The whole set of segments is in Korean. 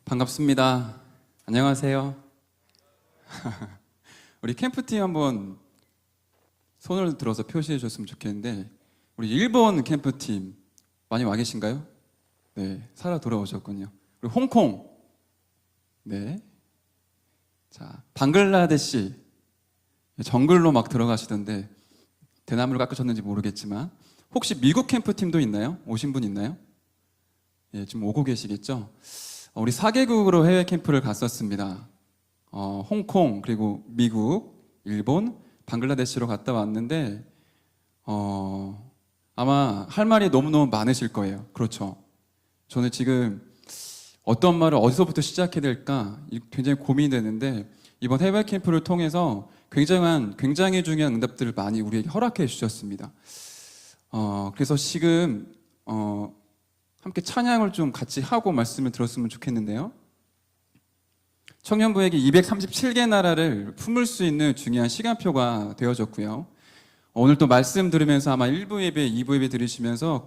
반갑습니다. 안녕하세요. 우리 캠프팀 한번 손을 들어서 표시해 줬으면 좋겠는데, 우리 일본 캠프팀 많이 와 계신가요? 네, 살아 돌아오셨군요. 우리 홍콩, 네, 자, 방글라데시 정글로 막 들어가시던데 대나무를 깎으셨는지 모르겠지만, 혹시 미국 캠프팀도 있나요? 오신 분 있나요? 예, 지금 오고 계시겠죠? 우리 4개국으로 해외 캠프를 갔었습니다. 홍콩, 그리고 미국, 일본, 방글라데시로 갔다 왔는데, 아마 할 말이 너무너무 많으실 거예요. 그렇죠? 저는 지금 어떤 말을 어디서부터 시작해야 될까 굉장히 고민이 되는데, 이번 해외 캠프를 통해서 굉장히 중요한 응답들을 많이 우리에게 허락해 주셨습니다. 그래서 지금 함께 찬양을 좀 같이 하고 말씀을 들었으면 좋겠는데요. 청년부에게 237개 나라를 품을 수 있는 중요한 시간표가 되어졌고요. 오늘 또 말씀 들으면서 아마 1부 예배, 2부 예배 들으시면서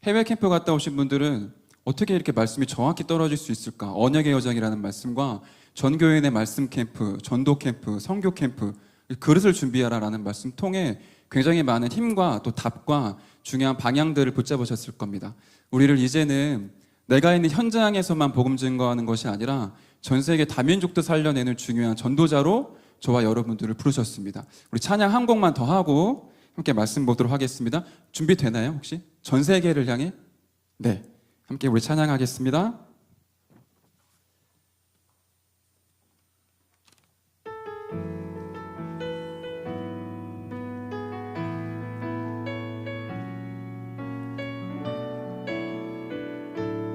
해외 캠프 갔다 오신 분들은 어떻게 이렇게 말씀이 정확히 떨어질 수 있을까? 언약의 여정이라는 말씀과 전교인의 말씀 캠프, 전도 캠프, 성교 캠프, 그릇을 준비하라라는 말씀 통해 굉장히 많은 힘과 또 답과 중요한 방향들을 붙잡으셨을 겁니다. 우리를 이제는 내가 있는 현장에서만 복음 증거하는 것이 아니라 전 세계 다민족도 살려내는 중요한 전도자로 저와 여러분들을 부르셨습니다. 우리 찬양 한 곡만 더 하고 함께 말씀 보도록 하겠습니다. 준비되나요, 혹시? 전 세계를 향해? 네, 함께 우리 찬양하겠습니다.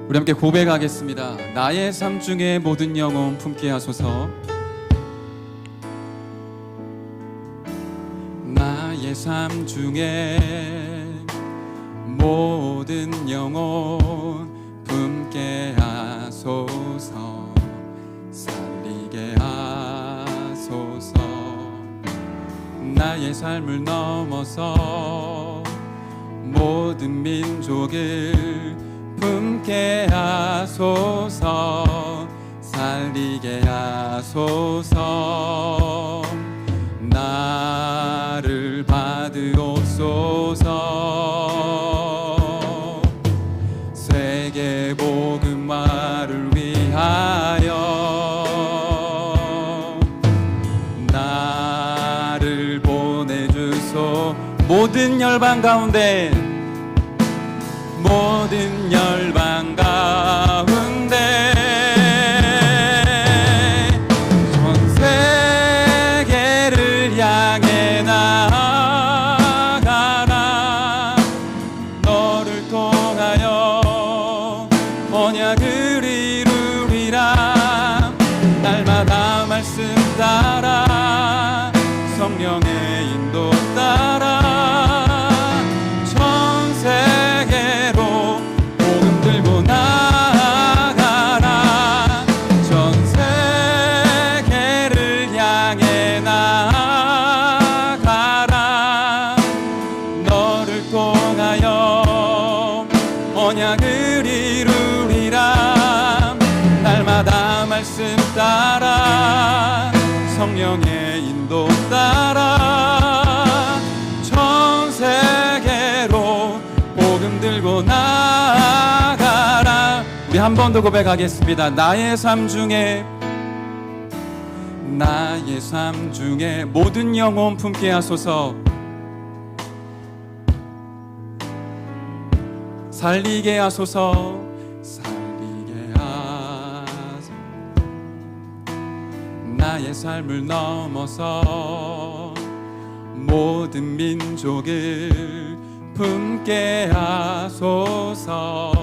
우리 함께 고백하겠습니다. 나의 삶 중에 모든 영혼 품게 하소서. 나의 삶 중에 모든 영혼 품게 하소서. 살리게 하소서. 나의 삶을 넘어서 모든 민족을 품게 하소서. 살리게 하소서. 나를 받으옵소서. 세계 복음화를 위하여 나를 보내주소. 모든 열방 가운데, 모든 열방 가운데 전 세계를 향해 나아가라. 너를 통하여 언약을 이루리라. 날마다 말씀 따라 성령의 인도 따라 언약을 이루리라. 날마다 말씀 따라 성령의 인도 따라 전 세계로 복음 들고 나아가라. 우리 한 번 더 고백하겠습니다. 나의 삶 중에 모든 영혼 품게 하소서. 살리게 하소서. 살리게 하소서. 나의 삶을 넘어서 모든 민족을 품게 하소서.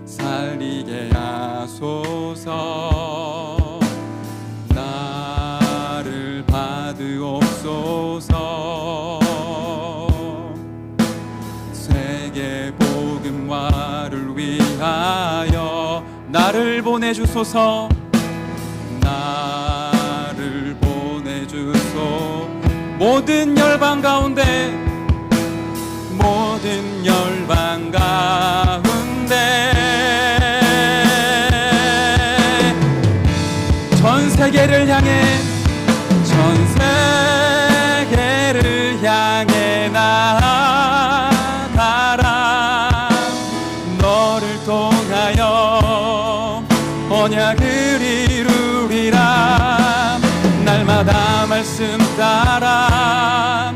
살리게 하소서. 나를 받으옵소서. 세계 복음화를 위하여 나를 보내주소서. 나를 보내주소. 모든 열방 가운데, 모든 열방 가운데 세계를 향해 전 세계를 향해 나아가라. 너를 통하여 언약을 이루리라. 날마다 말씀 따라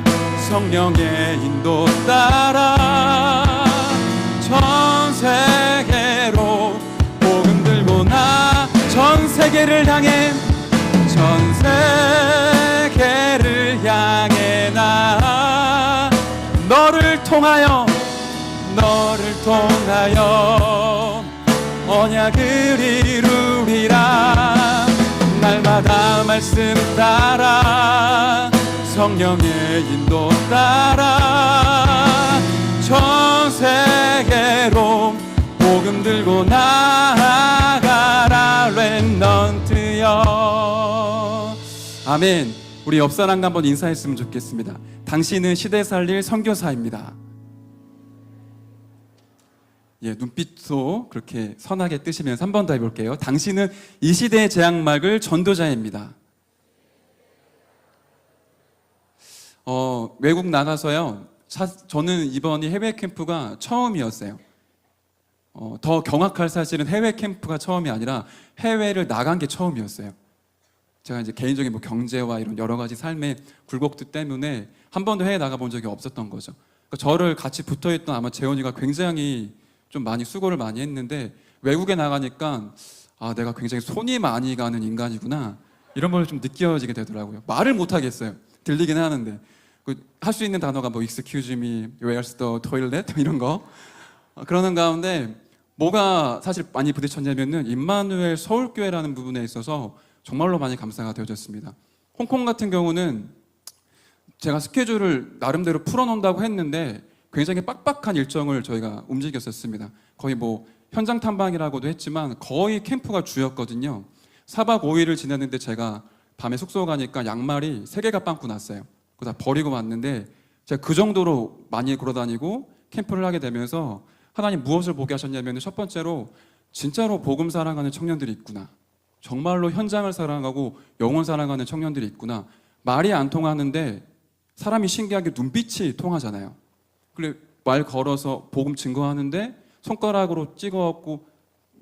성령의 인도 따라 전 세계로 복음 들고 나. 전 세계를 향해 전 세계를 향해 나. 너를 통하여 언약을 이루리라. 날마다 말씀 따라 성령의 인도 따라 전 세계로 복음 들고 나아가라. 렘넌트여. 아멘. 우리 옆 사람과 한번 인사했으면 좋겠습니다. 당신은 시대 살릴 선교사입니다. 예, 눈빛도 그렇게 선하게 뜨시면서 한 번 더 해볼게요. 당신은 이 시대의 재앙 막을 전도자입니다. 외국 나가서요, 저는 이번이 해외 캠프가 처음이었어요. 더 경악할 사실은 해외 캠프가 처음이 아니라 해외를 나간 게 처음이었어요. 제가 이제 개인적인 뭐 경제와 이런 여러 가지 삶의 굴곡들 때문에 한 번도 해외 나가본 적이 없었던 거죠. 그러니까 저를 같이 붙어있던 아마 재원이가 굉장히 좀 많이 수고를 많이 했는데 외국에 나가니까 아, 내가 굉장히 손이 많이 가는 인간이구나 이런 걸 좀 느껴지게 되더라고요. 말을 못 하겠어요. 들리긴 하는데 할 수 있는 단어가 뭐 excuse me, where's the toilet 이런 거. 그러는 가운데 뭐가 사실 많이 부딪혔냐면은 임마누엘 서울교회라는 부분에 있어서 정말로 많이 감사가 되어졌습니다. 홍콩 같은 경우는 제가 스케줄을 나름대로 풀어놓는다고 했는데 굉장히 빡빡한 일정을 저희가 움직였었습니다. 거의 뭐 현장 탐방이라고도 했지만 거의 캠프가 주였거든요. 4박 5일을 지냈는데 제가 밤에 숙소 가니까 양말이 3개가 빵꾸 났어요. 그거 다 버리고 왔는데 제가 그 정도로 많이 걸어다니고 캠프를 하게 되면서 하나님 무엇을 보게 하셨냐면 첫 번째로 진짜로 복음 사랑하는 청년들이 있구나. 정말로 현장을 사랑하고 영혼 사랑하는 청년들이 있구나. 말이 안 통하는데 사람이 신기하게 눈빛이 통하잖아요. 그래 말 걸어서 복음 증거하는데 손가락으로 찍어갖고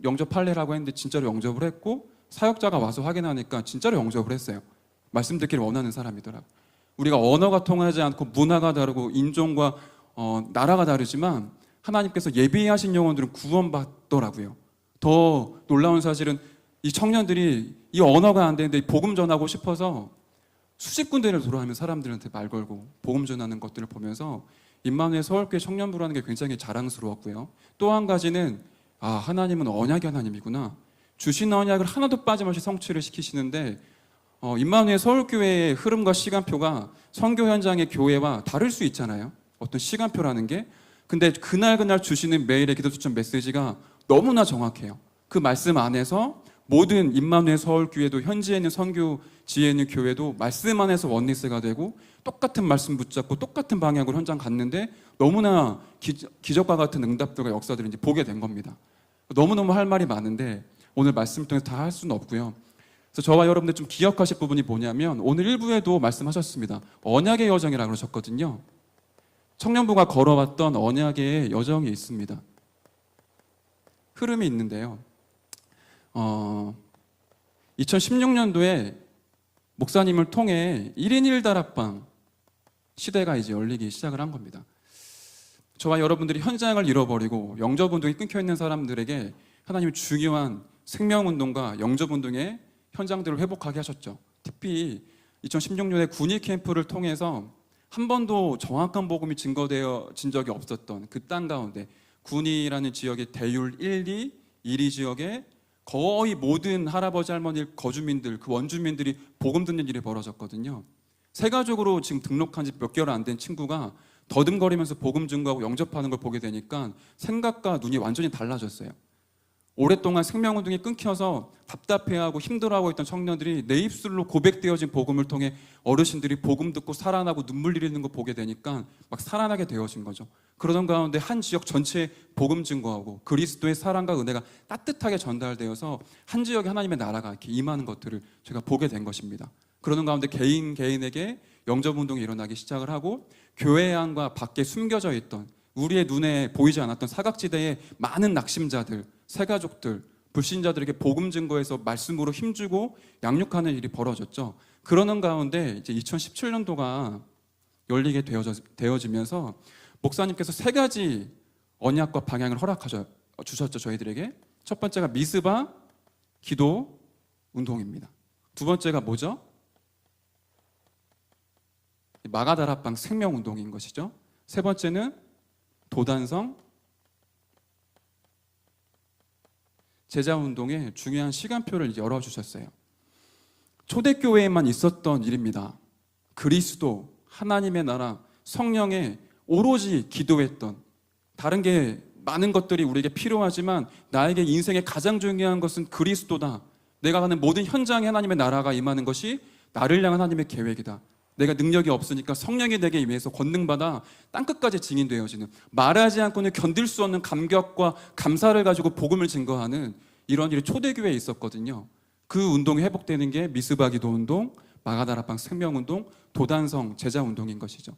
영접할래라고 했는데 진짜로 영접을 했고 사역자가 와서 확인하니까 진짜로 영접을 했어요. 말씀 듣기를 원하는 사람이더라고요. 우리가 언어가 통하지 않고 문화가 다르고 인종과 나라가 다르지만 하나님께서 예비하신 영혼들은 구원받더라고요. 더 놀라운 사실은 이 청년들이 이 언어가 안 되는데 복음 전하고 싶어서 수십 군데를 돌아다니며 사람들한테 말 걸고 복음 전하는 것들을 보면서 임마누엘 서울교회 청년부라는 게 굉장히 자랑스러웠고요. 또 한 가지는 하나님은 언약의 하나님이구나. 주신 언약을 하나도 빠짐없이 성취를 시키시는데 임마누엘 서울교회의 흐름과 시간표가 선교 현장의 교회와 다를 수 있잖아요. 어떤 시간표라는 게. 근데 그날 주시는 매일의 기도 추천 메시지가 너무나 정확해요. 그 말씀 안에서 모든 임마누엘 서울교회도 현지에 있는 선교 지에 있는 교회도 말씀 안에서 원리스가 되고 똑같은 말씀 붙잡고 똑같은 방향으로 현장 갔는데 너무나 기적과 같은 응답들과 역사들을 이제 보게 된 겁니다. 너무너무 할 말이 많은데 오늘 말씀을 통해서 다 할 수는 없고요. 그래서 저와 여러분들 좀 기억하실 부분이 뭐냐면 오늘 1부에도 말씀하셨습니다. 언약의 여정이라고 그러셨거든요. 청년부가 걸어왔던 언약의 여정이 있습니다. 흐름이 있는데요. 2016년도에 목사님을 통해 1인 1다락방 시대가 이제 열리기 시작을 한 겁니다. 저와 여러분들이 현장을 잃어버리고 영접운동이 끊겨있는 사람들에게 하나님이 중요한 생명운동과 영접운동의 현장들을 회복하게 하셨죠. 특히 2016년에 군의 캠프를 통해서 한 번도 정확한 복음이 증거되어진 적이 없었던 그 땅 가운데 군이라는 지역의 대율 1, 2 지역에 거의 모든 할아버지 할머니 거주민들 그 원주민들이 복음 듣는 일이 벌어졌거든요. 세 가족으로 지금 등록한 지 몇 개월 안 된 친구가 더듬거리면서 복음 증거하고 영접하는 걸 보게 되니까 생각과 눈이 완전히 달라졌어요. 오랫동안 생명운동이 끊겨서 답답해하고 힘들어하고 있던 청년들이 내 입술로 고백되어진 복음을 통해 어르신들이 복음 듣고 살아나고 눈물 흘리는 거 보게 되니까 막 살아나게 되어진 거죠. 그러던 가운데 한 지역 전체에 복음 증거하고 그리스도의 사랑과 은혜가 따뜻하게 전달되어서 한 지역에 하나님의 나라가 이렇게 임하는 것들을 제가 보게 된 것입니다. 그러는 가운데 개인에게 영접운동이 일어나기 시작을 하고 교회 안과 밖에 숨겨져 있던 우리의 눈에 보이지 않았던 사각지대의 많은 낙심자들, 새가족들, 불신자들에게 복음 증거에서 말씀으로 힘주고 양육하는 일이 벌어졌죠. 그러는 가운데 이제 2017년도가 열리게 되어지면서 목사님께서 세 가지 언약과 방향을 주셨죠, 저희들에게. 첫 번째가 미스바 기도 운동입니다. 두 번째가 뭐죠? 마가다락방 생명 운동인 것이죠. 세 번째는 도단성 제자운동의 중요한 시간표를 열어주셨어요. 초대교회에만 있었던 일입니다. 그리스도, 하나님의 나라, 성령에 오로지 기도했던, 다른 게 많은 것들이 우리에게 필요하지만 나에게 인생의 가장 중요한 것은 그리스도다. 내가 가는 모든 현장에 하나님의 나라가 임하는 것이 나를 향한 하나님의 계획이다. 내가 능력이 없으니까 성령이 내게 임해서 권능받아 땅끝까지 증인되어지는, 말하지 않고는 견딜 수 없는 감격과 감사를 가지고 복음을 증거하는 이런 일이 초대교회에 있었거든요. 그 운동이 회복되는 게 미스바 기도 운동, 마가다락방 생명 운동, 도단성 제자 운동인 것이죠.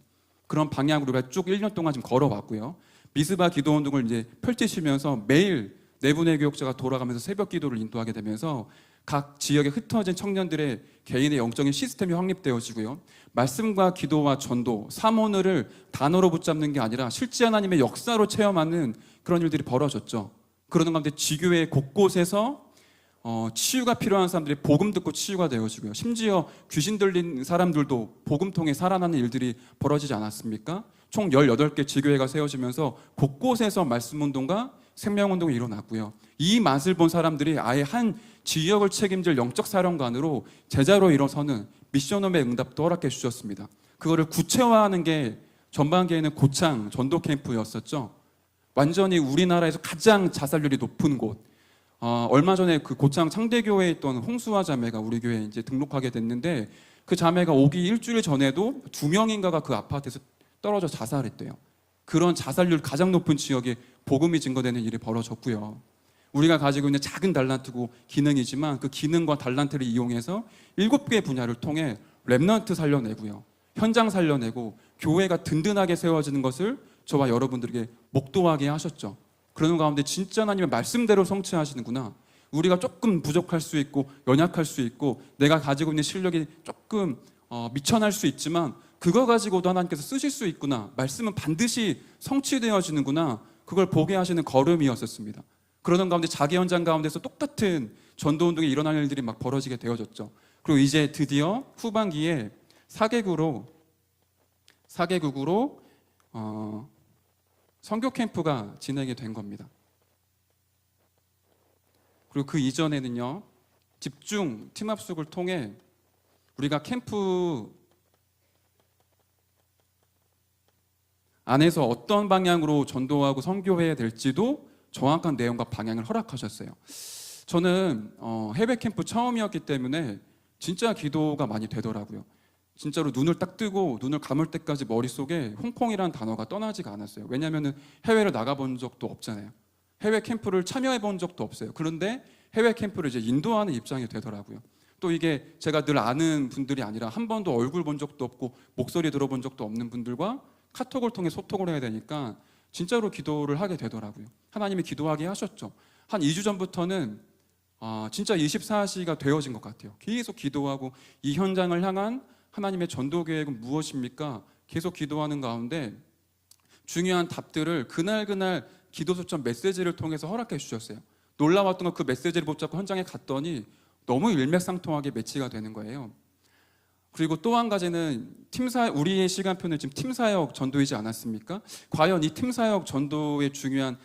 그런 방향으로 우리가 쭉 1년 동안 지금 걸어왔고요. 미스바 기도 운동을 이제 펼치시면서 매일 네 분의 교역자가 돌아가면서 새벽 기도를 인도하게 되면서 각 지역에 흩어진 청년들의 개인의 영적인 시스템이 확립되어지고요. 말씀과 기도와 전도, 사모늘을 단어로 붙잡는 게 아니라 실제 하나님의 역사로 체험하는 그런 일들이 벌어졌죠. 그러는 가운데 지교회 곳곳에서 치유가 필요한 사람들이 복음 듣고 치유가 되어지고요. 심지어 귀신 들린 사람들도 복음 통해 살아나는 일들이 벌어지지 않았습니까? 총 18개 지교회가 세워지면서 곳곳에서 말씀운동과 생명운동이 일어났고요. 이 맛을 본 사람들이 아예 한 지역을 책임질 영적 사령관으로 제자로 일어서는 미션홈의 응답도 허락해 주셨습니다. 그거를 구체화하는 게 전반기에는 고창 전도 캠프였었죠. 완전히 우리나라에서 가장 자살률이 높은 곳. 얼마 전에 그 고창 창대교회에 있던 홍수아 자매가 우리 교회에 이제 등록하게 됐는데, 그 자매가 오기 일주일 전에도 2명인가가 그 아파트에서 떨어져 자살했대요. 그런 자살률 가장 높은 지역에 복음이 증거되는 일이 벌어졌고요. 우리가 가지고 있는 작은 달란트고 기능이지만 그 기능과 달란트를 이용해서 7개의 분야를 통해 렘넌트 살려내고요. 현장 살려내고 교회가 든든하게 세워지는 것을 저와 여러분들에게 목도하게 하셨죠. 그러는 가운데 진짜 하나님의 말씀대로 성취하시는구나. 우리가 조금 부족할 수 있고 연약할 수 있고 내가 가지고 있는 실력이 조금 미천할 수 있지만 그거 가지고도 하나님께서 쓰실 수 있구나. 말씀은 반드시 성취되어지는구나. 그걸 보게 하시는 걸음이었었습니다. 그러던 가운데 자기 현장 가운데서 똑같은 전도운동이 일어날 일들이 막 벌어지게 되어졌죠. 그리고 이제 드디어 후반기에 4개국으로 선교 캠프가 진행이 된 겁니다. 그리고 그 이전에는요, 집중 팀합숙을 통해 우리가 캠프 안에서 어떤 방향으로 전도하고 선교해야 될지도 정확한 내용과 방향을 허락하셨어요. 저는 해외 캠프 처음이었기 때문에 진짜 기도가 많이 되더라고요. 진짜로 눈을 딱 뜨고 눈을 감을 때까지 머릿속에 홍콩이라는 단어가 떠나지가 않았어요. 왜냐하면 해외를 나가본 적도 없잖아요. 해외 캠프를 참여해 본 적도 없어요. 그런데 해외 캠프를 이제 인도하는 입장이 되더라고요. 또 이게 제가 늘 아는 분들이 아니라 한 번도 얼굴 본 적도 없고 목소리 들어본 적도 없는 분들과 카톡을 통해 소통을 해야 되니까 진짜로 기도를 하게 되더라고요. 하나님이 기도하게 하셨죠. 한 2주 전부터는 진짜 24시가 되어진 것 같아요. 계속 기도하고 이 현장을 향한 하나님의 전도 계획은 무엇입니까? 계속 기도하는 가운데 중요한 답들을 그날 기도 소천 메시지를 통해서 허락해 주셨어요. 놀라웠던 건 그 메시지를 붙잡고 현장에 갔더니 너무 일맥상통하게 매치가 되는 거예요. 그리고 또 한 가지는 우리의 시간표는 지금 팀사역 전도이지 않았습니까? 과연 이 팀사역 전도의 중요한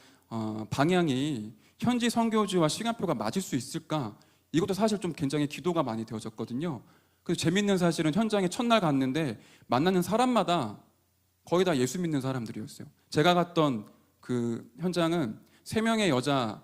방향이 현지 선교지와 시간표가 맞을 수 있을까? 이것도 사실 좀 굉장히 기도가 많이 되어졌거든요. 그래서 재밌는 사실은 현장에 첫날 갔는데 만나는 사람마다 거의 다 예수 믿는 사람들이었어요. 제가 갔던 그 현장은 3명의 여자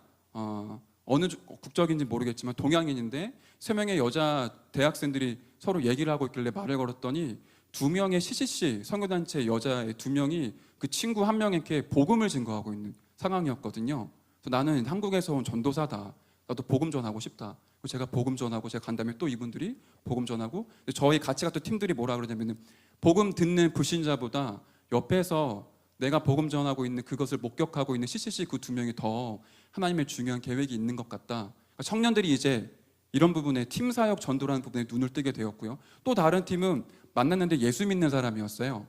국적인지 모르겠지만 동양인인데 3명의 여자 대학생들이 서로 얘기를 하고 있길래 말을 걸었더니 2명의 CCC 선교단체 여자의 2명이 그 친구 1명에게 복음을 증거하고 있는 상황이었거든요. 그래서 나는 한국에서 온 전도사다. 나도 복음 전하고 싶다. 제가 복음 전하고 제가 간 다음에 또 이분들이 복음 전하고, 저희 같이 갔던 팀들이 뭐라 그러냐면은 복음 듣는 불신자보다 옆에서 내가 복음 전하고 있는 그것을 목격하고 있는 CCC 그 2명이 더 하나님의 중요한 계획이 있는 것 같다. 그러니까 청년들이 이제 이런 부분에 팀 사역 전도라는 부분에 눈을 뜨게 되었고요. 또 다른 팀은 만났는데 예수 믿는 사람이었어요.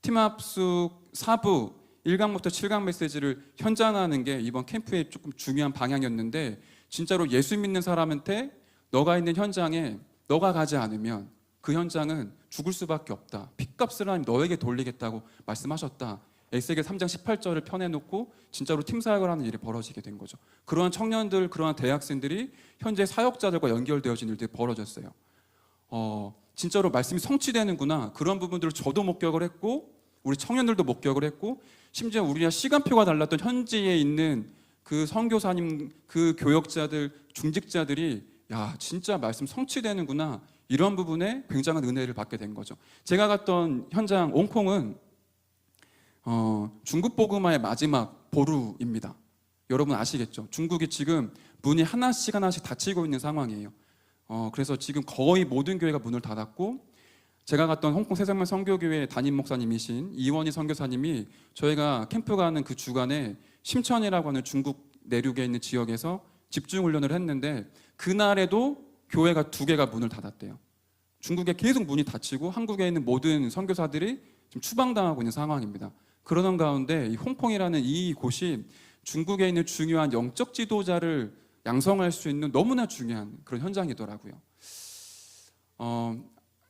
팀 합숙 4부 1강부터 7강 메시지를 현장하는 게 이번 캠프의 조금 중요한 방향이었는데, 진짜로 예수 믿는 사람한테 너가 있는 현장에 너가 가지 않으면 그 현장은 죽을 수밖에 없다. 핏값을 하나님 너에게 돌리겠다고 말씀하셨다. 에스겔 3장 18절을 펴내놓고 진짜로 팀 사역을 하는 일이 벌어지게 된 거죠. 그러한 청년들, 그러한 대학생들이 현재 사역자들과 연결되어진 일들이 벌어졌어요. 진짜로 말씀이 성취되는구나. 그런 부분들을 저도 목격을 했고 우리 청년들도 목격을 했고, 심지어 우리가 시간표가 달랐던 현지에 있는 그 선교사님, 그 교역자들, 중직자들이 야 진짜 말씀 성취되는구나, 이런 부분에 굉장한 은혜를 받게 된 거죠. 제가 갔던 현장 홍콩은 중국 복음화의 마지막 보루입니다. 여러분 아시겠죠? 중국이 지금 문이 하나씩 닫히고 있는 상황이에요. 그래서 지금 거의 모든 교회가 문을 닫았고, 제가 갔던 홍콩 새생명 선교교회 담임 목사님이신 이원희 선교사님이 저희가 캠프 가는 그 주간에 심천이라고 하는 중국 내륙에 있는 지역에서 집중훈련을 했는데, 그날에도 교회가 2개가 문을 닫았대요. 중국에 계속 문이 닫히고 한국에 있는 모든 선교사들이 지금 추방당하고 있는 상황입니다. 그러던 가운데 이 홍콩이라는 이 곳이 중국에 있는 중요한 영적 지도자를 양성할 수 있는 너무나 중요한 그런 현장이더라고요.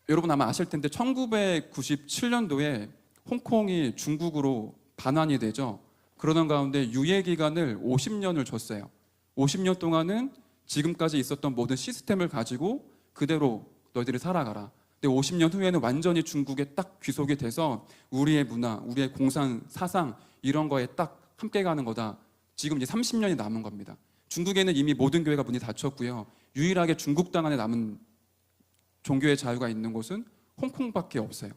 여러분 아마 아실 텐데 1997년도에 홍콩이 중국으로 반환이 되죠. 그러던 가운데 유예 기간을 50년을 줬어요. 50년 동안은 지금까지 있었던 모든 시스템을 가지고 그대로 너희들이 살아가라. 근데 50년 후에는 완전히 중국에 딱 귀속이 돼서 우리의 문화, 우리의 공산 사상 이런 거에 딱 함께 가는 거다. 지금 이제 30년이 남은 겁니다. 중국에는 이미 모든 교회가 문이 닫혔고요. 유일하게 중국 땅 안에 남은 종교의 자유가 있는 곳은 홍콩밖에 없어요.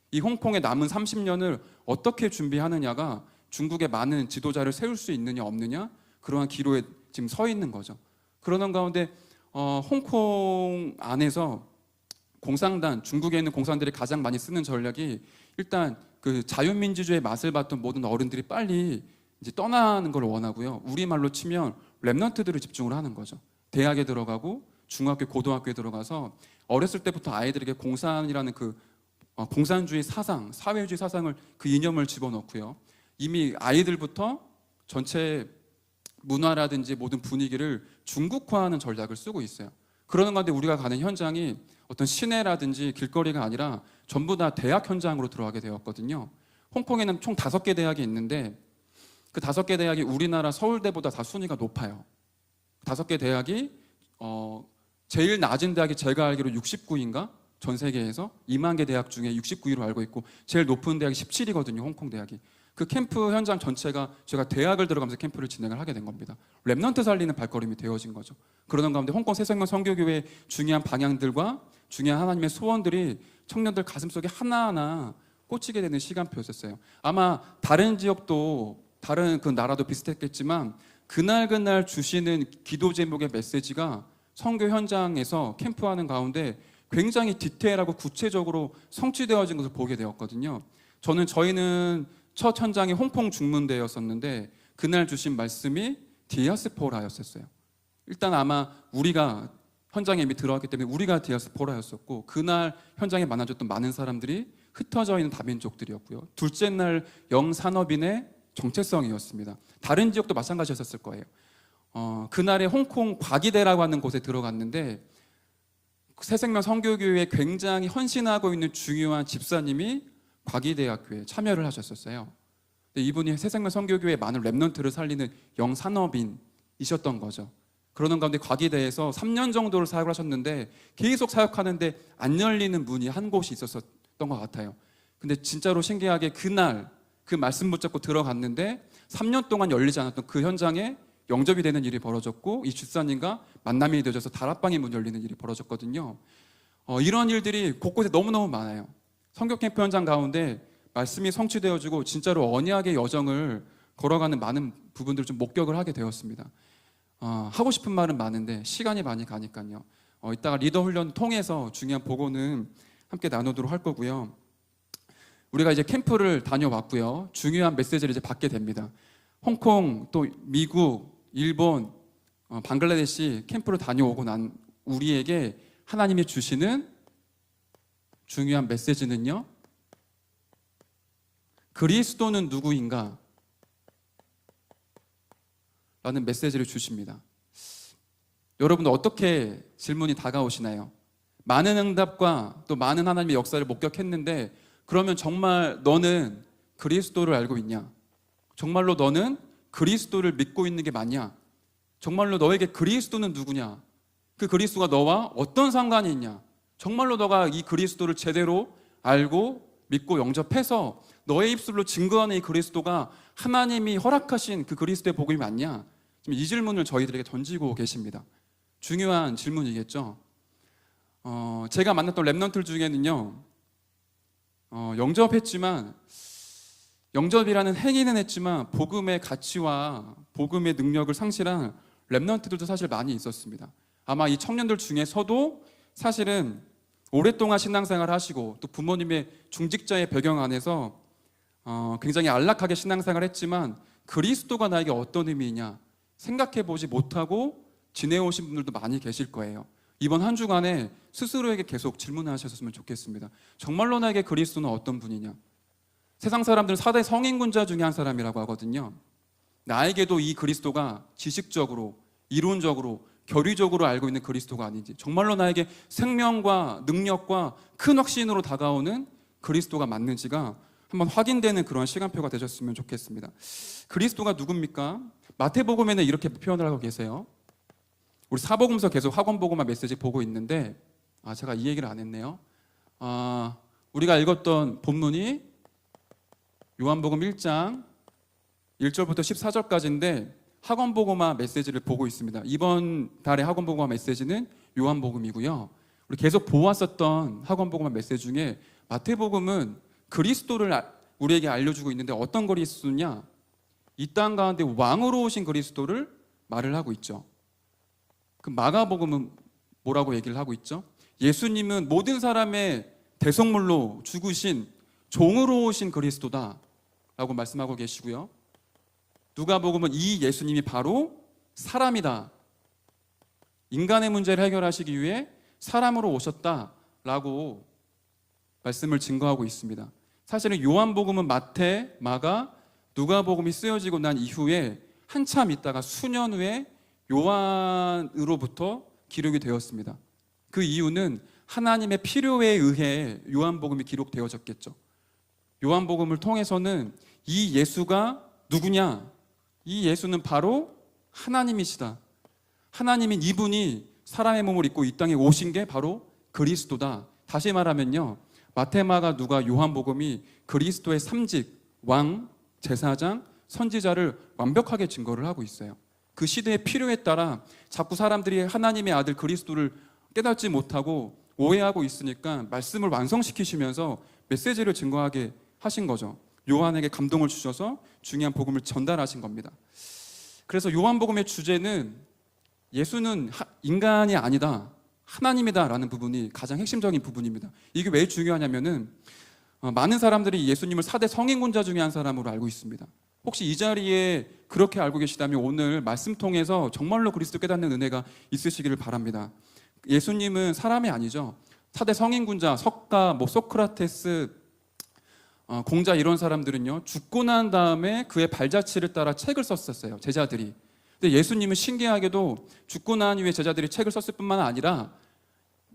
이 홍콩에 남은 30년을 어떻게 준비하느냐가 중국의 많은 지도자를 세울 수 있느냐 없느냐, 그러한 기로에 지금 서 있는 거죠. 그러는 가운데 홍콩 안에서 공산당, 중국에 있는 공산들이 가장 많이 쓰는 전략이 일단 그 자유민주주의의 맛을 봤던 모든 어른들이 빨리 이제 떠나는 걸 원하고요. 우리말로 치면 랩넌트들을 집중을 하는 거죠. 대학에 들어가고 중학교, 고등학교에 들어가서 어렸을 때부터 아이들에게 공산이라는 그 공산주의 사상, 사회주의 사상을 그 이념을 집어넣고요. 이미 아이들부터 전체 문화라든지 모든 분위기를 중국화하는 전략을 쓰고 있어요. 그러는 가운데 우리가 가는 현장이 어떤 시내라든지 길거리가 아니라 전부 다 대학 현장으로 들어가게 되었거든요. 홍콩에는 총 5개 대학이 있는데 그 5개 대학이 우리나라 서울대보다 다 순위가 높아요. 5개 대학이 제일 낮은 대학이 제가 알기로 69인가? 전 세계에서 2만 개 대학 중에 69위로 알고 있고, 제일 높은 대학이 17이거든요. 홍콩 대학이. 그 캠프 현장 전체가 제가 대학을 들어가면서 캠프를 진행을 하게 된 겁니다. 랩넌트 살리는 발걸음이 되어진 거죠. 그러는 가운데 홍콩 새생명 선교교회의 중요한 방향들과 중요한 하나님의 소원들이 청년들 가슴속에 하나하나 꽂히게 되는 시간표였어요. 아마 다른 지역도 다른 그 나라도 비슷했겠지만 그날 주시는 기도 제목의 메시지가 선교 현장에서 캠프하는 가운데 굉장히 디테일하고 구체적으로 성취되어진 것을 보게 되었거든요. 저희는 첫 현장이 홍콩 중문대였었는데 그날 주신 말씀이 디아스포라였었어요. 일단 아마 우리가 현장에 이미 들어왔기 때문에 우리가 디아스포라였었고, 그날 현장에 만나줬던 많은 사람들이 흩어져 있는 다민족들이었고요. 둘째 날 영산업인의 정체성이었습니다. 다른 지역도 마찬가지였을 거예요. 그날에 홍콩 과기대라고 하는 곳에 들어갔는데 새생명 선교교회에 굉장히 헌신하고 있는 중요한 집사님이 과기대학교에 참여를 하셨었어요. 근데 이분이 새생명 선교교회의 많은 랩넌트를 살리는 영산업인이셨던 거죠. 그러는 가운데 과기대에서 3년 정도를 사역을 하셨는데 계속 사역하는데 안 열리는 문이 한 곳이 있었던 것 같아요. 근데 진짜로 신기하게 그날 그 말씀 붙잡고 들어갔는데 3년 동안 열리지 않았던 그 현장에 영접이 되는 일이 벌어졌고 이 집사님과 만남이 되어져서 다락방의 문이 열리는 일이 벌어졌거든요. 이런 일들이 곳곳에 너무너무 많아요. 성교 캠프 현장 가운데 말씀이 성취되어지고 진짜로 언약의 여정을 걸어가는 많은 부분들을 좀 목격을 하게 되었습니다. 하고 싶은 말은 많은데 시간이 많이 가니까요. 이따가 리더 훈련 통해서 중요한 보고는 함께 나누도록 할 거고요. 우리가 이제 캠프를 다녀왔고요. 중요한 메시지를 이제 받게 됩니다. 홍콩, 또 미국, 일본, 방글라데시 캠프를 다녀오고 난 우리에게 하나님이 주시는 중요한 메시지는요. 그리스도는 누구인가? 라는 메시지를 주십니다. 여러분 어떻게 질문이 다가오시나요? 많은 응답과 또 많은 하나님의 역사를 목격했는데 그러면 정말 너는 그리스도를 알고 있냐? 정말로 너는 그리스도를 믿고 있는 게 맞냐? 정말로 너에게 그리스도는 누구냐? 그 그리스도가 너와 어떤 상관이 있냐? 정말로 너가 이 그리스도를 제대로 알고 믿고 영접해서 너의 입술로 증거하는 이 그리스도가 하나님이 허락하신 그 그리스도의 복음이 맞냐? 지금 이 질문을 저희들에게 던지고 계십니다. 중요한 질문이겠죠. 제가 만났던 랩런트 중에는요, 영접했지만 영접이라는 행위는 했지만 복음의 가치와 복음의 능력을 상실한 랩런트들도 사실 많이 있었습니다. 아마 이 청년들 중에서도 사실은 오랫동안 신앙생활을 하시고 또 부모님의 중직자의 배경 안에서 굉장히 안락하게 신앙생활을 했지만 그리스도가 나에게 어떤 의미이냐 생각해보지 못하고 지내오신 분들도 많이 계실 거예요. 이번 한 주간에 스스로에게 계속 질문하셨으면 좋겠습니다. 정말로 나에게 그리스도는 어떤 분이냐? 세상 사람들은 4대 성인군자 중에 한 사람이라고 하거든요. 나에게도 이 그리스도가 지식적으로, 이론적으로, 교리적으로 알고 있는 그리스도가 아닌지, 정말로 나에게 생명과 능력과 큰 확신으로 다가오는 그리스도가 맞는지가 한번 확인되는 그런 시간표가 되셨으면 좋겠습니다. 그리스도가 누굽니까? 마태복음에는 이렇게 표현을 하고 계세요. 우리 사복음서 계속 학원보고만 메시지 보고 있는데 제가 이 얘기를 안 했네요. 우리가 읽었던 본문이 요한복음 1장 1절부터 14절까지인데 학원보고만 메시지를 보고 있습니다. 이번 달의 학원보고만 메시지는 요한복음이고요. 우리 계속 보았었던 학원보고만 메시지 중에 마태복음은 그리스도를 우리에게 알려주고 있는데 어떤 그리스도냐? 이 땅 가운데 왕으로 오신 그리스도를 말을 하고 있죠. 그 마가복음은 뭐라고 얘기를 하고 있죠? 예수님은 모든 사람의 대속물로 죽으신 종으로 오신 그리스도다 라고 말씀하고 계시고요. 누가복음은 이 예수님이 바로 사람이다. 인간의 문제를 해결하시기 위해 사람으로 오셨다라고 말씀을 증거하고 있습니다. 사실은 요한복음은 마태, 마가, 누가복음이 쓰여지고 난 이후에 한참 있다가 수년 후에 요한으로부터 기록이 되었습니다. 그 이유는 하나님의 필요에 의해 요한복음이 기록되어졌겠죠. 요한복음을 통해서는 이 예수가 누구냐? 이 예수는 바로 하나님이시다. 하나님인 이분이 사람의 몸을 입고 이 땅에 오신 게 바로 그리스도다. 다시 말하면요, 마태, 마가, 누가, 요한복음이 그리스도의 삼직, 왕, 제사장, 선지자를 완벽하게 증거를 하고 있어요. 그 시대의 필요에 따라 자꾸 사람들이 하나님의 아들 그리스도를 깨닫지 못하고 오해하고 있으니까 말씀을 완성시키시면서 메시지를 증거하게 하신 거죠. 요한에게 감동을 주셔서 중요한 복음을 전달하신 겁니다. 그래서 요한복음의 주제는 예수는 인간이 아니다, 하나님이다 라는 부분이 가장 핵심적인 부분입니다. 이게 왜 중요하냐면은 많은 사람들이 예수님을 4대 성인군자 중에 한 사람으로 알고 있습니다. 혹시 이 자리에 그렇게 알고 계시다면 오늘 말씀 통해서 정말로 그리스도 깨닫는 은혜가 있으시기를 바랍니다. 예수님은 사람이 아니죠. 4대 성인군자, 석가, 소크라테스, 공자 이런 사람들은요, 죽고 난 다음에 그의 발자취를 따라 책을 썼었어요, 제자들이. 근데 예수님은 신기하게도 죽고 난 이후에 제자들이 책을 썼을 뿐만 아니라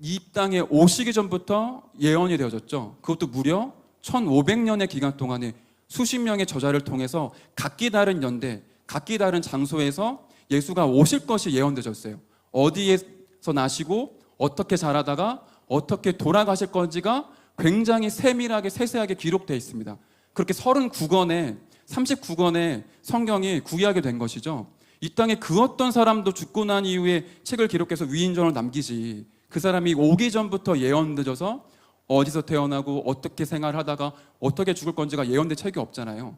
이 땅에 오시기 전부터 예언이 되어졌죠. 그것도 무려 1500년의 기간 동안에 수십 명의 저자를 통해서 각기 다른 연대, 각기 다른 장소에서 예수가 오실 것이 예언되어졌어요. 어디에서 나시고 어떻게 자라다가 어떻게 돌아가실 건지가 굉장히 세밀하게 세세하게 기록되어 있습니다. 그렇게 39권의 39권의 성경이 구약이 된 것이죠. 이 땅에 그 어떤 사람도 죽고 난 이후에 책을 기록해서 위인전을 남기지, 그 사람이 오기 전부터 예언되어서 어디서 태어나고 어떻게 생활하다가 어떻게 죽을 건지가 예언된 책이 없잖아요.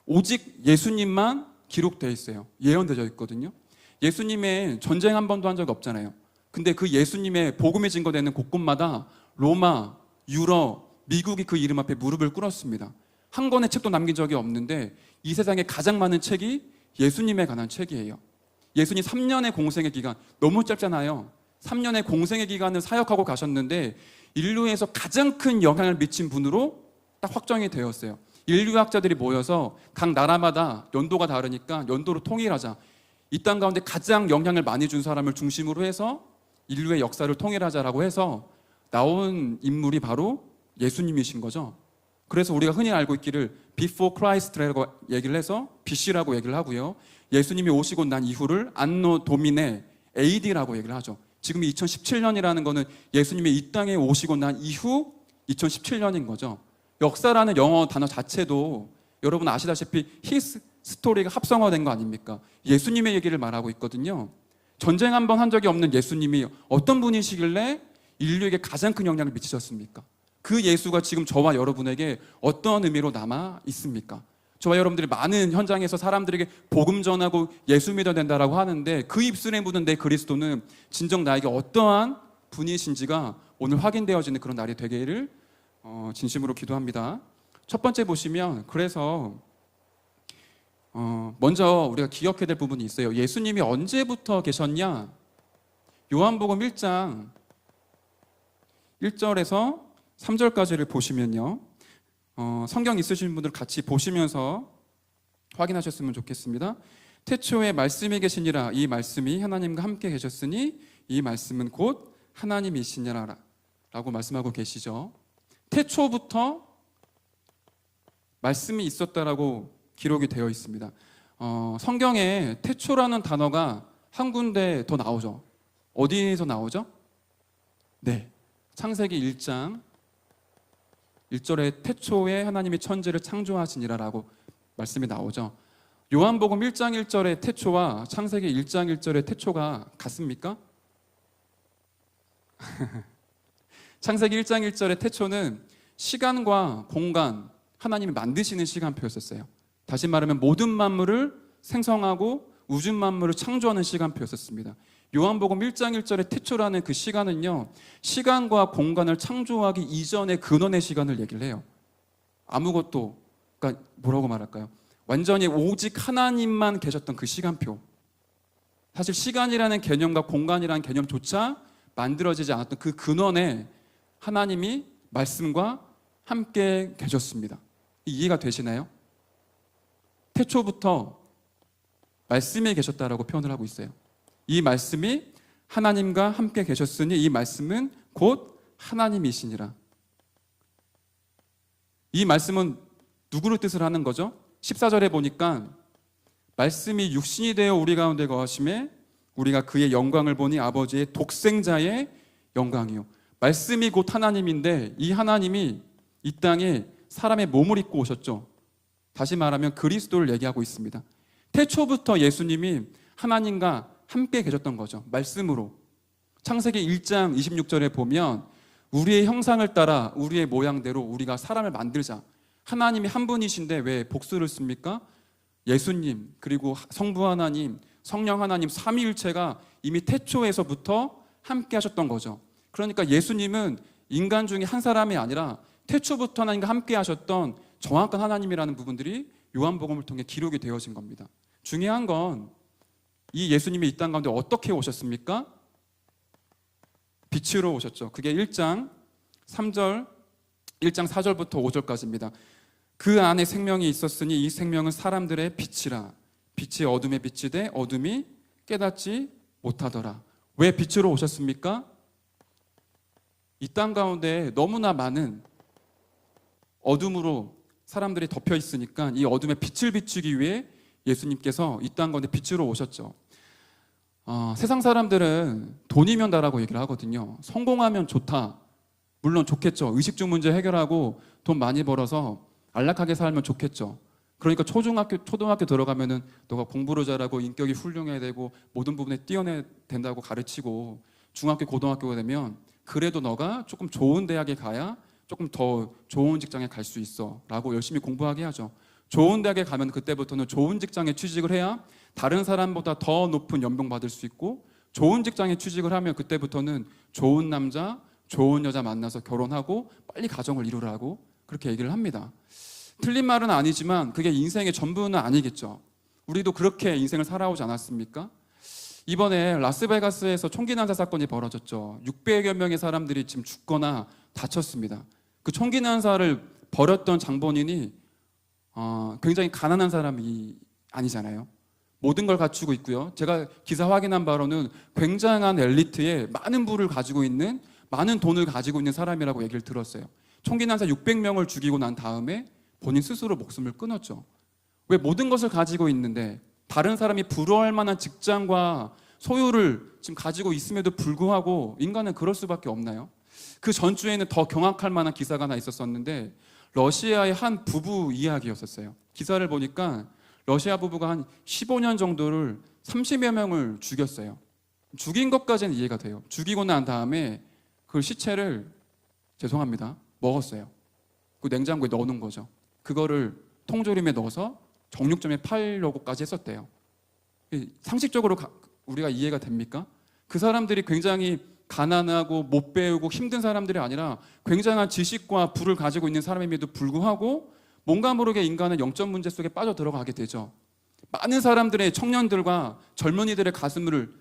오직 예수님만 기록되어 있어요. 예언되어 있거든요. 예수님의 전쟁 한 번도 한 적이 없잖아요. 근데 그 예수님의 복음이 증거되는 곳곳마다 로마, 유럽, 미국이 그 이름 앞에 무릎을 꿇었습니다. 한 권의 책도 남긴 적이 없는데 이 세상에 가장 많은 책이 예수님에 관한 책이에요. 예수님 3년의 공생의 기간, 너무 짧잖아요. 3년의 공생의 기간을 사역하고 가셨는데 인류에서 가장 큰 영향을 미친 분으로 딱 확정이 되었어요. 인류학자들이 모여서 각 나라마다 연도가 다르니까 연도로 통일하자. 이 땅 가운데 가장 영향을 많이 준 사람을 중심으로 해서 인류의 역사를 통일하자라고 해서 나온 인물이 바로 예수님이신 거죠. 그래서 우리가 흔히 알고 있기를 Before Christ라고 얘기를 해서 BC라고 얘기를 하고요. 예수님이 오시고 난 이후를 안노 도미네 AD라고 얘기를 하죠. 지금 2017년이라는 거는 예수님이 이 땅에 오시고 난 이후 2017년인 거죠. 역사라는 영어 단어 자체도 여러분 아시다시피 his 스토리가 합성화된 거 아닙니까? 예수님의 얘기를 말하고 있거든요. 전쟁 한 번 한 적이 없는 예수님이 어떤 분이시길래 인류에게 가장 큰 영향을 미치셨습니까? 그 예수가 지금 저와 여러분에게 어떤 의미로 남아 있습니까? 저와 여러분들이 많은 현장에서 사람들에게 복음 전하고 예수 믿어야 된다라고 하는데 그 입술에 묻은 내 그리스도는 진정 나에게 어떠한 분이신지가 오늘 확인되어지는 그런 날이 되기를 진심으로 기도합니다. 첫 번째 보시면 그래서 먼저 우리가 기억해야 될 부분이 있어요. 예수님이 언제부터 계셨냐? 요한복음 1장 1절에서 3절까지를 보시면요. 성경 있으신 분들 같이 보시면서 확인하셨으면 좋겠습니다. 태초에 말씀이 계시니라. 이 말씀이 하나님과 함께 계셨으니 이 말씀은 곧 하나님이시니라 라고 말씀하고 계시죠. 태초부터 말씀이 있었다라고 기록이 되어 있습니다. 성경에 태초라는 단어가 한 군데 더 나오죠. 어디에서 나오죠? 네, 창세기 1장 1절에 태초에 하나님이 천지를 창조하시니라라고 말씀이 나오죠. 요한복음 1장 1절의 태초와 창세기 1장 1절의 태초가 같습니까? 창세기 1장 1절의 태초는 시간과 공간, 하나님이 만드시는 시간표였었어요. 다시 말하면 모든 만물을 생성하고 우주 만물을 창조하는 시간표였었습니다. 요한복음 1장 1절의 태초라는 그 시간은요, 시간과 공간을 창조하기 이전의 근원의 시간을 얘기를 해요. 아무것도, 그러니까 뭐라고 말할까요? 완전히 오직 하나님만 계셨던 그 시간표. 사실 시간이라는 개념과 공간이라는 개념조차 만들어지지 않았던 그 근원에 하나님이 말씀과 함께 계셨습니다. 이해가 되시나요? 태초부터 말씀이 계셨다라고 표현을 하고 있어요. 이 말씀이 하나님과 함께 계셨으니 이 말씀은 곧 하나님이시니라. 이 말씀은 누구를 뜻을 하는 거죠? 14절에 보니까 말씀이 육신이 되어 우리 가운데 거하심에 우리가 그의 영광을 보니 아버지의 독생자의 영광이요. 말씀이 곧 하나님인데 이 하나님이 이 땅에 사람의 몸을 입고 오셨죠. 다시 말하면 그리스도를 얘기하고 있습니다. 태초부터 예수님이 하나님과 함께 계셨던 거죠. 말씀으로. 창세기 1장 26절에 보면 우리의 형상을 따라 우리의 모양대로 우리가 사람을 만들자. 하나님이 한 분이신데 왜 복수를 씁니까? 예수님, 그리고 성부 하나님, 성령 하나님 삼위일체가 이미 태초에서부터 함께 하셨던 거죠. 그러니까 예수님은 인간 중에 한 사람이 아니라 태초부터 하나님과 함께 하셨던 정확한 하나님이라는 부분들이 요한복음을 통해 기록이 되어진 겁니다. 중요한 건 이 예수님이 이 땅 가운데 어떻게 오셨습니까? 빛으로 오셨죠. 그게 1장 3절, 1장 4절부터 5절까지입니다. 그 안에 생명이 있었으니 이 생명은 사람들의 빛이라. 빛이 어둠에 비치되 어둠이 깨닫지 못하더라. 왜 빛으로 오셨습니까? 이 땅 가운데 너무나 많은 어둠으로 사람들이 덮여 있으니까 이 어둠에 빛을 비추기 위해 예수님께서 이 땅 가운데 빛으로 오셨죠. 세상 사람들은 돈이면 다라고 얘기를 하거든요. 성공하면 좋다. 물론 좋겠죠. 의식주 문제 해결하고 돈 많이 벌어서 안락하게 살면 좋겠죠. 그러니까 초등학교 들어가면은 너가 공부를 잘하고 인격이 훌륭해야 되고 모든 부분에 뛰어내야 된다고 가르치고, 중학교, 고등학교가 되면 그래도 너가 조금 좋은 대학에 가야 조금 더 좋은 직장에 갈 수 있어 라고 열심히 공부하게 하죠. 좋은 대학에 가면 그때부터는 좋은 직장에 취직을 해야 다른 사람보다 더 높은 연봉 받을 수 있고, 좋은 직장에 취직을 하면 그때부터는 좋은 남자, 좋은 여자 만나서 결혼하고 빨리 가정을 이루라고 그렇게 얘기를 합니다. 틀린 말은 아니지만 그게 인생의 전부는 아니겠죠. 우리도 그렇게 인생을 살아오지 않았습니까? 이번에 라스베가스에서 총기 난사 사건이 벌어졌죠. 600여 명의 사람들이 지금 죽거나 다쳤습니다. 그 총기 난사를 벌였던 장본인이 굉장히 가난한 사람이 아니잖아요. 모든 걸 갖추고 있고요. 제가 기사 확인한 바로는 굉장한 엘리트의 많은 부를 가지고 있는, 많은 돈을 가지고 있는 사람이라고 얘기를 들었어요. 총기 난사 600명을 죽이고 난 다음에 본인 스스로 목숨을 끊었죠. 왜? 모든 것을 가지고 있는데 다른 사람이 부러워할 만한 직장과 소유를 지금 가지고 있음에도 불구하고 인간은 그럴 수밖에 없나요? 그 전주에는 더 경악할 만한 기사가 하나 있었었는데, 러시아의 한 부부 이야기였었어요. 기사를 보니까 러시아 부부가 한 15년 정도를 30여 명을 죽였어요. 죽인 것까지는 이해가 돼요. 죽이고 난 다음에 그 시체를, 죄송합니다, 먹었어요. 그 냉장고에 넣어놓은 거죠. 그거를 통조림에 넣어서 정육점에 팔려고까지 했었대요. 상식적으로 우리가 이해가 됩니까? 그 사람들이 굉장히 가난하고 못 배우고 힘든 사람들이 아니라 굉장한 지식과 부를 가지고 있는 사람임에도 불구하고 뭔가 모르게 인간은 영적 문제 속에 빠져 들어가게 되죠. 많은 사람들의, 청년들과 젊은이들의 가슴을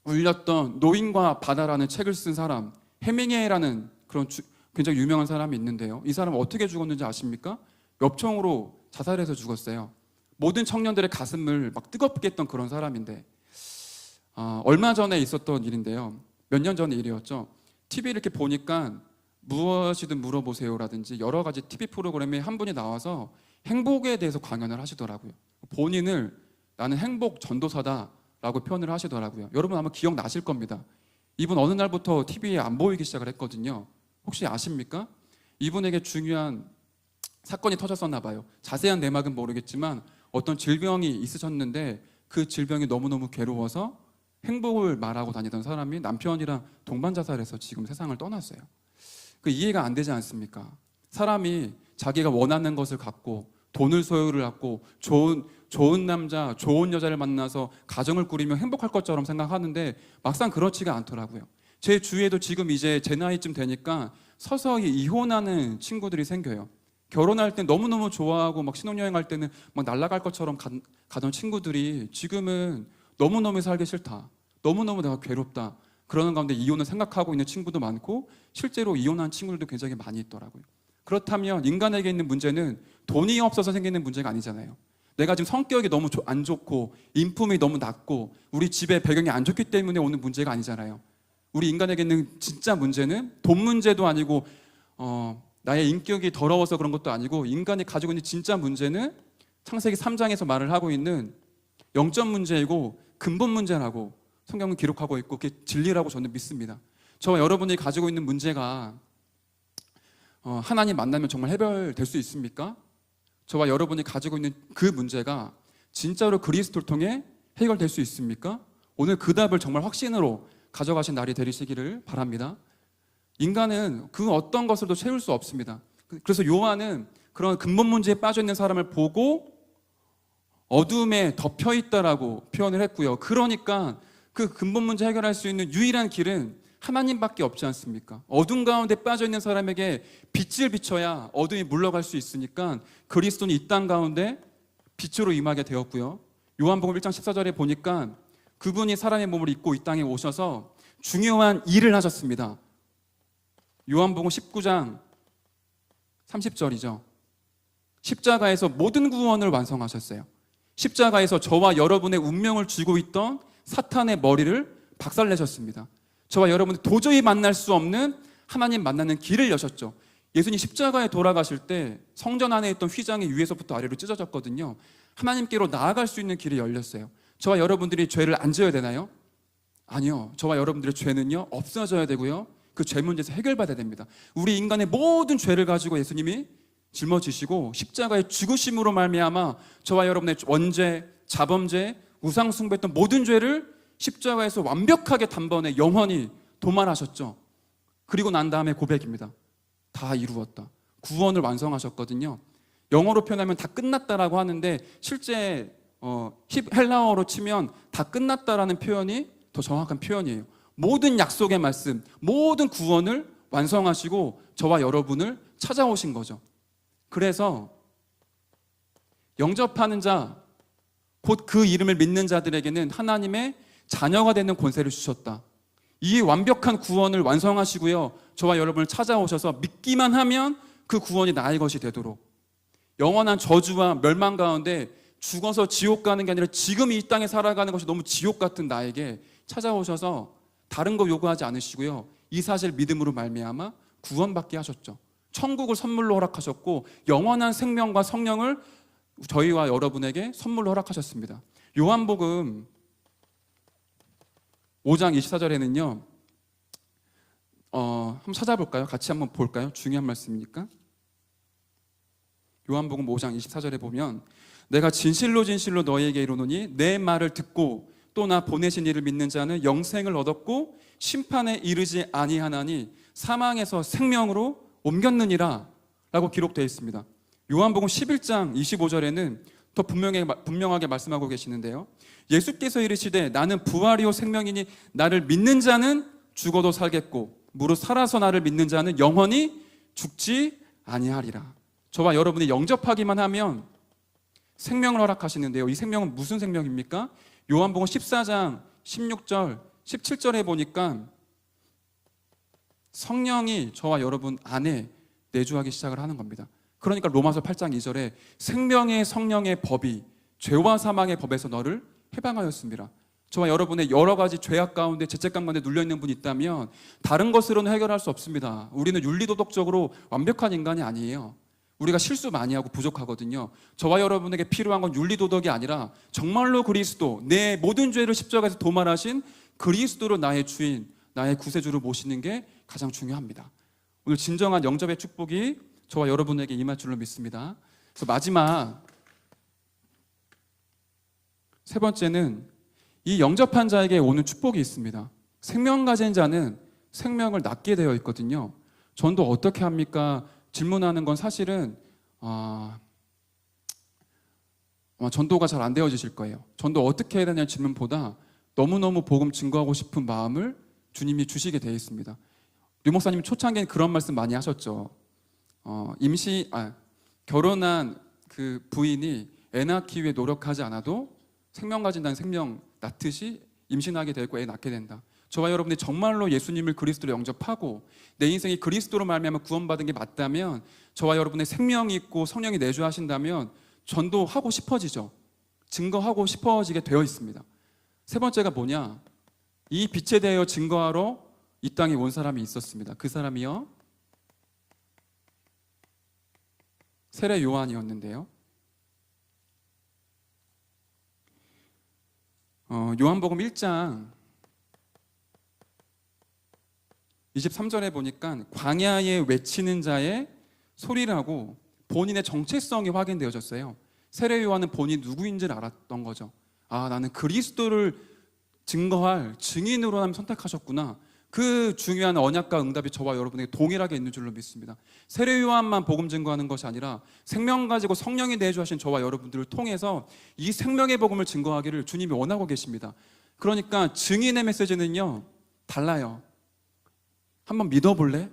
울렸던 노인과 바다라는 책을 쓴 사람, 해밍웨이라는 그런 굉장히 유명한 사람이 있는데요. 이 사람은 어떻게 죽었는지 아십니까? 엽총으로 자살해서 죽었어요. 모든 청년들의 가슴을 막 뜨겁게 했던 그런 사람인데, 얼마 전에 있었던 일인데요. 몇 년 전의 일이었죠. TV를 이렇게 보니까 무엇이든 물어보세요라든지 여러 가지 TV 프로그램에 한 분이 나와서 행복에 대해서 강연을 하시더라고요. 본인을 나는 행복 전도사다라고 표현을 하시더라고요. 여러분 아마 기억나실 겁니다. 이분 어느 날부터 TV에 안 보이기 시작을 했거든요. 혹시 아십니까? 이분에게 중요한 사건이 터졌었나 봐요. 자세한 내막은 모르겠지만 어떤 질병이 있으셨는데 그 질병이 너무너무 괴로워서 행복을 말하고 다니던 사람이 남편이랑 동반 자살해서 지금 세상을 떠났어요. 그 이해가 안 되지 않습니까? 사람이 자기가 원하는 것을 갖고 돈을 소유를 갖고 좋은 남자, 좋은 여자를 만나서 가정을 꾸리면 행복할 것처럼 생각하는데 막상 그렇지가 않더라고요. 제 주위에도 지금 이제 제 나이쯤 되니까 서서히 이혼하는 친구들이 생겨요. 결혼할 때 너무너무 좋아하고 막 신혼여행 할 때는 막 날아갈 것처럼 가던 친구들이 지금은 너무너무 살기 싫다, 너무너무 내가 괴롭다, 그러는 가운데 이혼을 생각하고 있는 친구도 많고 실제로 이혼한 친구들도 굉장히 많이 있더라고요. 그렇다면 인간에게 있는 문제는 돈이 없어서 생기는 문제가 아니잖아요. 내가 지금 성격이 너무 안 좋고 인품이 너무 낮고 우리 집의 배경이 안 좋기 때문에 오는 문제가 아니잖아요. 우리 인간에게 있는 진짜 문제는 돈 문제도 아니고 나의 인격이 더러워서 그런 것도 아니고, 인간이 가지고 있는 진짜 문제는 창세기 3장에서 말을 하고 있는 영적 문제이고 근본 문제라고 성경은 기록하고 있고 그게 진리라고 저는 믿습니다. 저와 여러분이 가지고 있는 문제가 하나님 만나면 정말 해결될 수 있습니까? 저와 여러분이 가지고 있는 그 문제가 진짜로 그리스도를 통해 해결될 수 있습니까? 오늘 그 답을 정말 확신으로 가져가신 날이 되시기를 바랍니다. 인간은 그 어떤 것으로도 채울 수 없습니다. 그래서 요한은 그런 근본 문제에 빠져 있는 사람을 보고 어둠에 덮여 있다라고 표현을 했고요. 그러니까 그 근본 문제 해결할 수 있는 유일한 길은 하나님밖에 없지 않습니까? 어둠 가운데 빠져 있는 사람에게 빛을 비춰야 어둠이 물러갈 수 있으니까 그리스도는 이 땅 가운데 빛으로 임하게 되었고요. 요한복음 1장 14절에 보니까 그분이 사람의 몸을 입고 이 땅에 오셔서 중요한 일을 하셨습니다. 요한복음 19장 30절이죠. 십자가에서 모든 구원을 완성하셨어요. 십자가에서 저와 여러분의 운명을 쥐고 있던 사탄의 머리를 박살내셨습니다. 저와 여러분이 도저히 만날 수 없는 하나님 만나는 길을 여셨죠. 예수님 십자가에 돌아가실 때 성전 안에 있던 휘장이 위에서부터 아래로 찢어졌거든요. 하나님께로 나아갈 수 있는 길이 열렸어요. 저와 여러분들이 죄를 안 지어야 되나요? 아니요. 저와 여러분들의 죄는요 없어져야 되고요, 그 죄 문제에서 해결받아야 됩니다. 우리 인간의 모든 죄를 가지고 예수님이 짊어지시고 십자가의 죽으심으로 말미암아 저와 여러분의 원죄, 자범죄, 우상 숭배했던 모든 죄를 십자가에서 완벽하게 단번에 영원히 도말하셨죠. 그리고 난 다음에 고백입니다. 다 이루었다. 구원을 완성하셨거든요. 영어로 표현하면 다 끝났다라고 하는데 실제 헬라어로 치면 다 끝났다라는 표현이 더 정확한 표현이에요. 모든 약속의 말씀, 모든 구원을 완성하시고 저와 여러분을 찾아오신 거죠. 그래서 영접하는 자, 곧 그 이름을 믿는 자들에게는 하나님의 자녀가 되는 권세를 주셨다. 이 완벽한 구원을 완성하시고요, 저와 여러분을 찾아오셔서 믿기만 하면 그 구원이 나의 것이 되도록, 영원한 저주와 멸망 가운데 죽어서 지옥 가는 게 아니라 지금 이 땅에 살아가는 것이 너무 지옥 같은 나에게 찾아오셔서 다른 거 요구하지 않으시고요, 이 사실 믿음으로 말미암아 구원받게 하셨죠. 천국을 선물로 허락하셨고 영원한 생명과 성령을 저희와 여러분에게 선물로 허락하셨습니다. 요한복음 5장 24절에는요, 한번 찾아볼까요? 같이 한번 볼까요? 중요한 말씀이니까. 요한복음 5장 24절에 보면, 내가 진실로 진실로 너희에게 이르노니 내 말을 듣고 또 나 보내신 이를 믿는 자는 영생을 얻었고 심판에 이르지 아니하나니 사망에서 생명으로 옮겼느니라 라고 기록되어 있습니다. 요한복음 11장 25절에는 더 분명하게 말씀하고 계시는데요, 예수께서 이르시되 나는 부활이요 생명이니 나를 믿는 자는 죽어도 살겠고 무릇 살아서 나를 믿는 자는 영원히 죽지 아니하리라. 저와 여러분이 영접하기만 하면 생명을 허락하시는데요, 이 생명은 무슨 생명입니까? 요한복음 14장 16절 17절에 보니까 성령이 저와 여러분 안에 내주하기 시작을 하는 겁니다. 그러니까 로마서 8장 2절에 생명의 성령의 법이 죄와 사망의 법에서 너를 해방하였습니다. 저와 여러분의 여러 가지 죄악 가운데 죄책감 가운데 눌려있는 분이 있다면 다른 것으로는 해결할 수 없습니다. 우리는 윤리도덕적으로 완벽한 인간이 아니에요. 우리가 실수 많이 하고 부족하거든요. 저와 여러분에게 필요한 건 윤리도덕이 아니라 정말로 그리스도, 내 모든 죄를 십자가에서 도말하신 그리스도를 나의 주인, 나의 구세주를 모시는 게 가장 중요합니다. 오늘 진정한 영접의 축복이 저와 여러분에게 임할 줄로 믿습니다. 그래서 마지막 세 번째는 이 영접한 자에게 오는 축복이 있습니다. 생명 가진 자는 생명을 낳게 되어 있거든요. 전도 어떻게 합니까? 질문하는 건 사실은 전도가 잘 안 되어지실 거예요. 전도 어떻게 해야 되냐는 질문보다 너무너무 복음 증거하고 싶은 마음을 주님이 주시게 되어 있습니다. 류 목사님 초창기엔 그런 말씀 많이 하셨죠. 결혼한 그 부인이 애 낳기 위해 노력하지 않아도 생명 가진다는 생명 낳듯이 임신하게 되고 애 낳게 된다. 저와 여러분이 정말로 예수님을 그리스도로 영접하고 내 인생이 그리스도로 말미암아 구원받은 게 맞다면, 저와 여러분의 생명이 있고 성령이 내주하신다면 전도하고 싶어지죠. 증거하고 싶어지게 되어 있습니다. 세 번째가 뭐냐? 이 빛에 대하여 증거하러 이 땅에 온 사람이 있었습니다. 그 사람이요, 세례 요한이었는데요, 요한복음 1장 23절에 보니까 광야에 외치는 자의 소리라고 본인의 정체성이 확인되어졌어요. 세례 요한은 본인 누구인지를 알았던 거죠. 나는 그리스도를 증거할 증인으로 하나님 선택하셨구나. 그 중요한 언약과 응답이 저와 여러분에게 동일하게 있는 줄로 믿습니다. 세례 요한만 복음 증거하는 것이 아니라 생명 가지고 성령이 내주하신 저와 여러분들을 통해서 이 생명의 복음을 증거하기를 주님이 원하고 계십니다. 그러니까 증인의 메시지는요, 달라요. 한번 믿어볼래?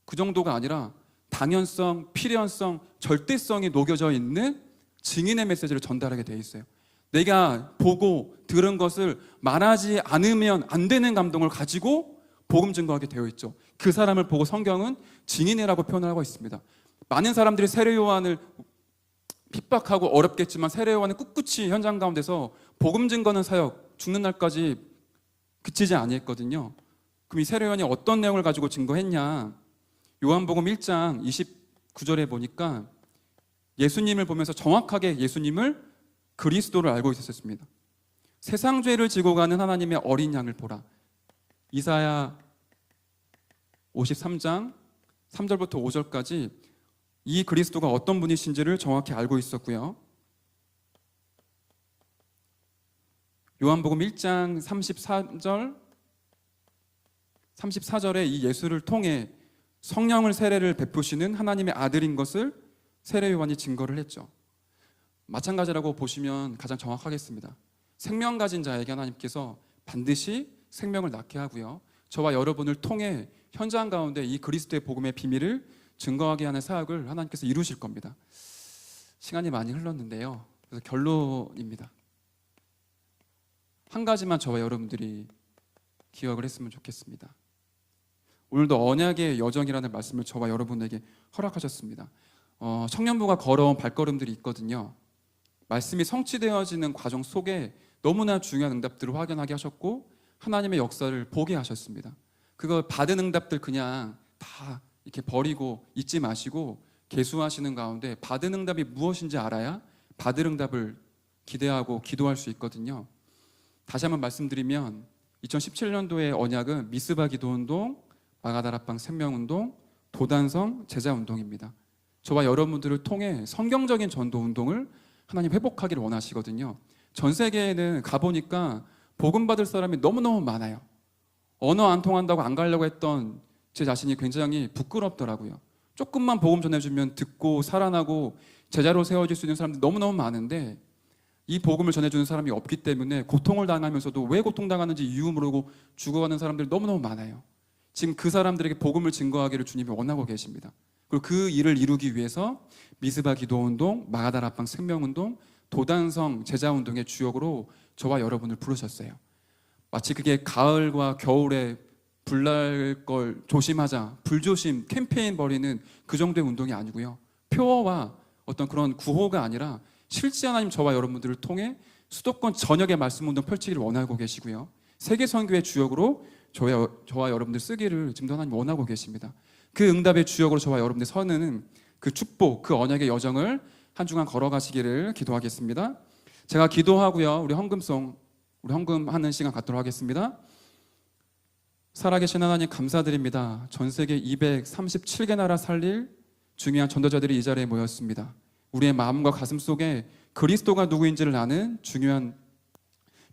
그 정도가 아니라 당연성, 필연성, 절대성이 녹여져 있는 증인의 메시지를 전달하게 돼 있어요. 내가 보고 들은 것을 말하지 않으면 안 되는 감동을 가지고 복음 증거하게 되어 있죠. 그 사람을 보고 성경은 증인이라고 표현하고 있습니다. 많은 사람들이 세례 요한을 핍박하고 어렵겠지만 세례 요한은 꿋꿋이 현장 가운데서 복음 증거는 사역, 죽는 날까지 그치지 아니했거든요. 그럼 이 세례 요한이 어떤 내용을 가지고 증거했냐? 요한복음 1장 29절에 보니까 예수님을 보면서 정확하게 예수님을 그리스도를 알고 있었습니다. 세상 죄를 지고 가는 하나님의 어린 양을 보라. 이사야 53장 3절부터 5절까지 이 그리스도가 어떤 분이신지를 정확히 알고 있었고요. 요한복음 1장 34절에 이 예수를 통해 성령을 세례를 베푸시는 하나님의 아들인 것을 세례 요한이 증거를 했죠. 마찬가지라고 보시면 가장 정확하겠습니다. 생명 가진 자에게 하나님께서 반드시 생명을 낳게 하고요, 저와 여러분을 통해 현장 가운데 이 그리스도의 복음의 비밀을 증거하게 하는 사역을 하나님께서 이루실 겁니다. 시간이 많이 흘렀는데요, 그래서 결론입니다. 한 가지만 저와 여러분들이 기억을 했으면 좋겠습니다. 오늘도 언약의 여정이라는 말씀을 저와 여러분에게 허락하셨습니다. 청년부가 걸어온 발걸음들이 있거든요. 말씀이 성취되어지는 과정 속에 너무나 중요한 응답들을 확인하게 하셨고 하나님의 역사를 보게 하셨습니다. 그거 받은 응답들 그냥 다 이렇게 버리고 잊지 마시고 계수하시는 가운데 받은 응답이 무엇인지 알아야 받을 응답을 기대하고 기도할 수 있거든요. 다시 한번 말씀드리면 2017년도의 언약은 미스바 기도운동, 마가다락방 생명운동, 도단성 제자운동입니다. 저와 여러분들을 통해 성경적인 전도운동을 하나님 회복하기를 원하시거든요. 전 세계에는 가보니까 복음 받을 사람이 너무너무 많아요. 언어 안 통한다고 안 가려고 했던 제 자신이 굉장히 부끄럽더라고요. 조금만 복음 전해주면 듣고 살아나고 제자로 세워질 수 있는 사람들이 너무너무 많은데 이 복음을 전해주는 사람이 없기 때문에 고통을 당하면서도 왜 고통당하는지 이유 모르고 죽어가는 사람들이 너무너무 많아요. 지금 그 사람들에게 복음을 증거하기를 주님이 원하고 계십니다. 그리고 그 일을 이루기 위해서 미스바 기도운동, 마가다락방 생명운동, 도단성 제자운동의 주역으로 저와 여러분을 부르셨어요. 마치 그게 가을과 겨울에 불날 걸 조심하자, 불조심 캠페인 벌이는 그 정도의 운동이 아니고요, 표어와 어떤 그런 구호가 아니라 실제 하나님 저와 여러분들을 통해 수도권 전역의 말씀 운동 펼치기를 원하고 계시고요, 세계 선교의 주역으로 저와 여러분들 쓰기를 지금도 하나님 원하고 계십니다. 그 응답의 주역으로 저와 여러분들 서는 그 축복, 그 언약의 여정을 한 주간 걸어가시기를 기도하겠습니다. 제가 기도하고요, 우리 헌금하는 시간 갖도록 하겠습니다. 살아계신 하나님 감사드립니다. 전 세계 237개 나라 살릴 중요한 전도자들이 이 자리에 모였습니다. 우리의 마음과 가슴 속에 그리스도가 누구인지를 아는 중요한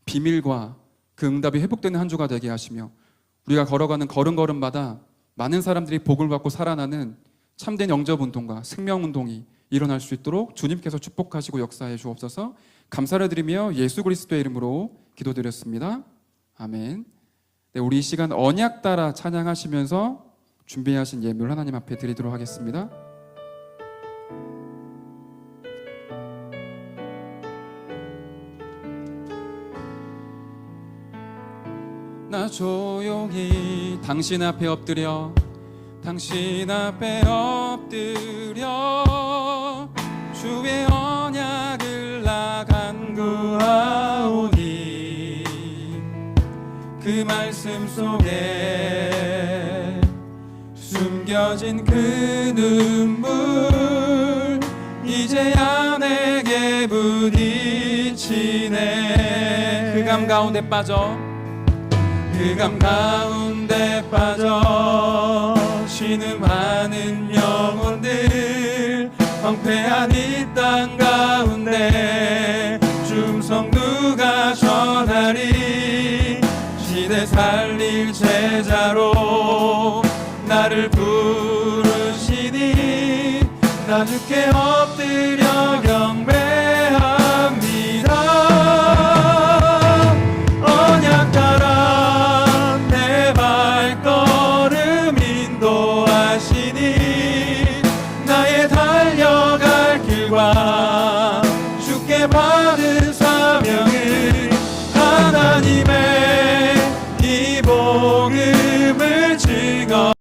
비밀과 그 응답이 회복되는 한 주가 되게 하시며 우리가 걸어가는 걸음걸음마다 많은 사람들이 복을 받고 살아나는 참된 영접운동과 생명운동이 일어날 수 있도록 주님께서 축복하시고 역사해 주옵소서. 감사를 드리며 예수 그리스도의 이름으로 기도드렸습니다. 아멘. 네, 우리 이 시간 언약 따라 찬양하시면서 준비하신 예물 하나님 앞에 드리도록 하겠습니다. 나 조용히 당신 앞에 엎드려 주의 언약을 나 간구하오니 그 말씀 속에 숨겨진 그 눈물 이제야 내게 부딪히네. 그 감 가운데 빠져 신음하는 영혼들 황폐한 이 땅 가운데 중성 누가 전하리. 시대 살릴 제자로 나를 부르시니 나 주께 엎드려 경배합니다. 언약 따라 내 발걸음 인도하시니 나의 달려갈 길과 주께 받은 사명을 하나님의 이 복을